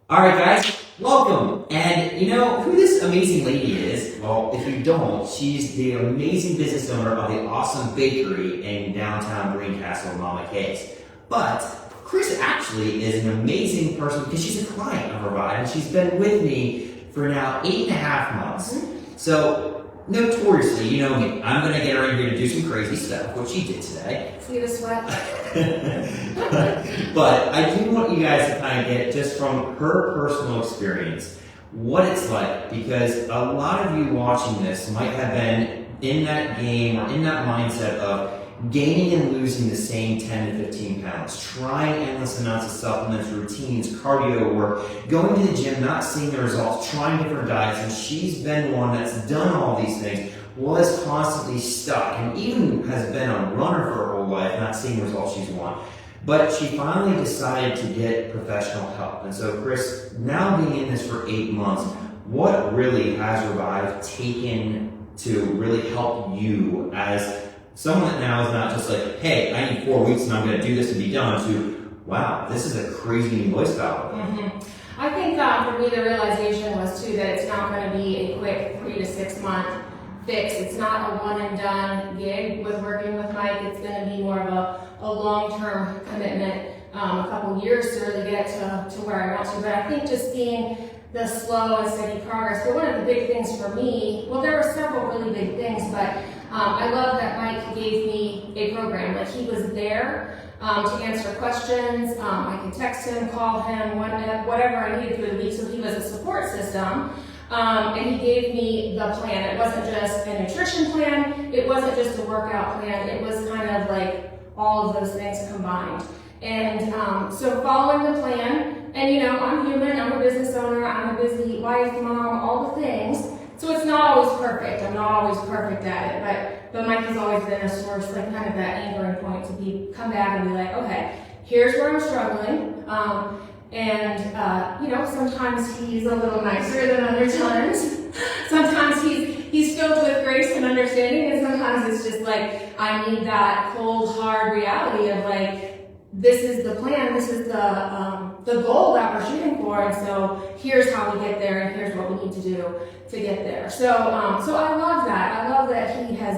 All right, guys, welcome. And you know who this amazing lady is? Well, if you don't, she's the amazing business owner of the awesome bakery in downtown Greencastle, Mama K's. But Kris actually is an amazing person because she's a client of Revive, and she's been with me for now 8.5 months. So notoriously, you know me, I'm going to get her in here to do some crazy stuff, which she did today. See the sweat? But I do want you guys to kind of get, just from her personal experience, what it's like, because a lot of you watching this might have been in that game or in that mindset of gaining and losing the same 10 to 15 pounds, trying endless amounts of supplements, routines, cardio work, going to the gym, not seeing the results, trying different diets, and she's been one that's done all these things, was constantly stuck, and even has been a runner for her whole life, not seeing the results she's wanted. But she finally decided to get professional help. And so Kris, now being in this for 8 months, what really has Revive taken to really help you as someone that now is not just like, hey, I need 4 weeks and I'm going to do this and be done, to, wow, this is a crazy new lifestyle. I think for me the realization was too that it's not going to be a quick 3 to 6 month fix. It's not a one and done gig with working with Mike. It's going to be more of a long-term commitment, a couple years to really get to where I want to. But I think just seeing the slow and steady progress. But one of the big things for me, well, there were several really big things, but I love that Mike gave me a program. Like, he was there to answer questions. I could text him, call him, whatever I needed through the week. So he was a support system. And he gave me the plan. It wasn't just a nutrition plan. It wasn't just a workout plan. It was kind of like all of those things combined. And so following the plan, and you know, I'm human, I'm a business owner, I'm a busy wife, mom, all the things. So it's not always perfect. I'm not always perfect at it, but Mike has always been a source, like kind of that anchoring point to come back and be like, okay, here's where I'm struggling. You know, sometimes he's a little nicer than other times. Sometimes he's filled with grace and understanding, and sometimes it's just like, I need that cold, hard reality of like, this is the plan, this is the goal that we're shooting for, and so here's how we get there, and here's what we need to do to get there. So I love that. I love that he has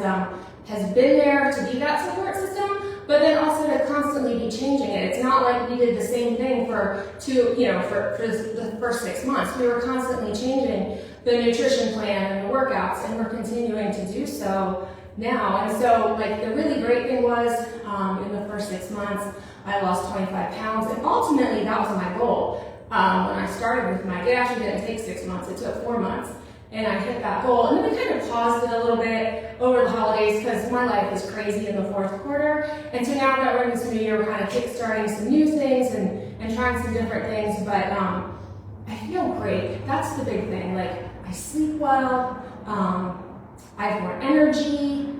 been there to be that support system, but then also to constantly be changing it. It's not like we did the same thing for the first 6 months. We were constantly changing the nutrition plan and the workouts, and we're continuing to do so now. And so, like, the really great thing was, in the first 6 months, I lost 25 pounds, and ultimately that was my goal. When I started with Mike, it actually didn't take 6 months, it took 4 months. And I hit that goal. And then we kind of paused it a little bit over the holidays because my life was crazy in the fourth quarter. And so now that we're in this new year, we're kind of kickstarting some new things and trying some different things. But I feel great. That's the big thing. Like, I sleep well. I have more energy.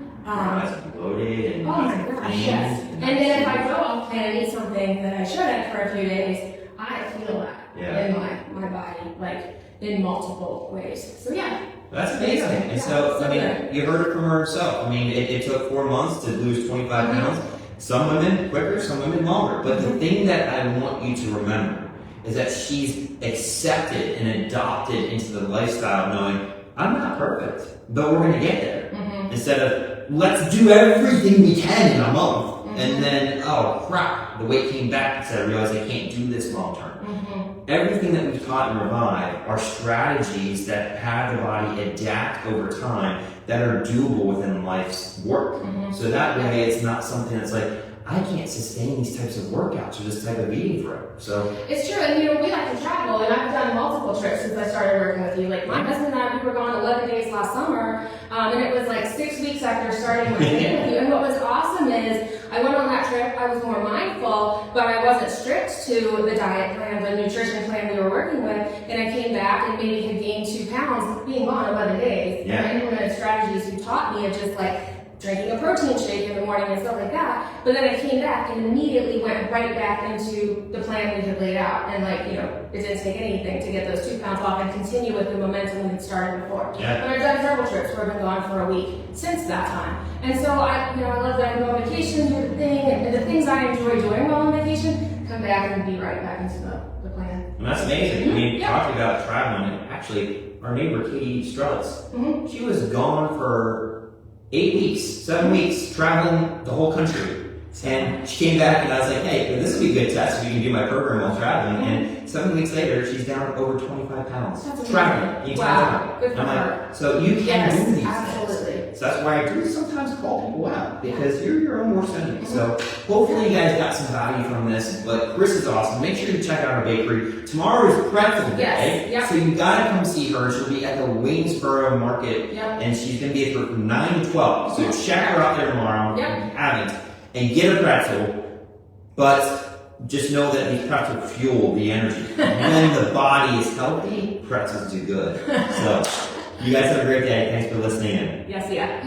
Bloated and oh my gosh, yes. And then if I go off and eat something that I shouldn't for a few days, I feel that in my body, like in multiple ways. So yeah. That's amazing. And so, I mean, you heard it from her herself. I mean, it took 4 months to lose 25 pounds. Some women quicker, some women longer. But the thing that I want you to remember is that she's accepted and adopted into the lifestyle knowing, I'm not perfect, but we're going to get there. Instead of, let's do everything we can in a month. And then, oh crap, the weight came back instead of realizing I can't do this long term. Everything that we've taught in Revive are strategies that have the body adapt over time that are doable within life's work. So that way it's not something that's like, I can't sustain these types of workouts or this type of eating forever. So it's true, and you know, we like to travel, and I've done multiple trips since I started working with you. Like, my husband and I, we were gone 11 days last summer, and it was like 6 weeks after starting working with you. And what was awesome is, I went on that trip, I was more mindful, but I wasn't strict to the diet plan, the nutrition plan we were working with, and I came back and maybe had gained 2 pounds being gone 11 days. And I implemented strategies you taught me of just like, drinking a protein shake in the morning and stuff like that. But then I came back and immediately went right back into the plan we had laid out. And like, you know, it didn't take anything to get those 2 pounds off and continue with the momentum we had started before. But I've done several trips where I've been gone for a week since that time. And so I love that I go on vacation, do the thing, and the things I enjoy doing while on vacation come back and be right back into the plan. And that's amazing. I mean, Yeah. talking about traveling, and actually, our neighbor Katie Strelitz, Mhm. she was gone for 8 weeks, 7 weeks, traveling the whhole country. And she came back and I was like, hey, this would be a good test if you can do my program while traveling. And 7 weeks later, she's down over 25 pounds. That's Traveling. amazing. Anytime. Wow. Good for I'm her. like, so you can Yes, do these absolutely. things. So that's why I do sometimes call people out, because you're your own worst enemy. So hopefully you guys got some value from this. But Kris is awesome. Make sure you check out our bakery. Tomorrow is pretzel day. Yes, yep. So you gotta come see her. She'll be at the Waynesboro Market. Yep. And she's gonna be at from 9 to 12. So check her out there tomorrow. Yep. If you haven't. And get a pretzel. But just know that these pretzels fuel the energy. When the body is healthy, pretzels do good. So, you guys have a great day. Thanks for listening in. Yes, yeah.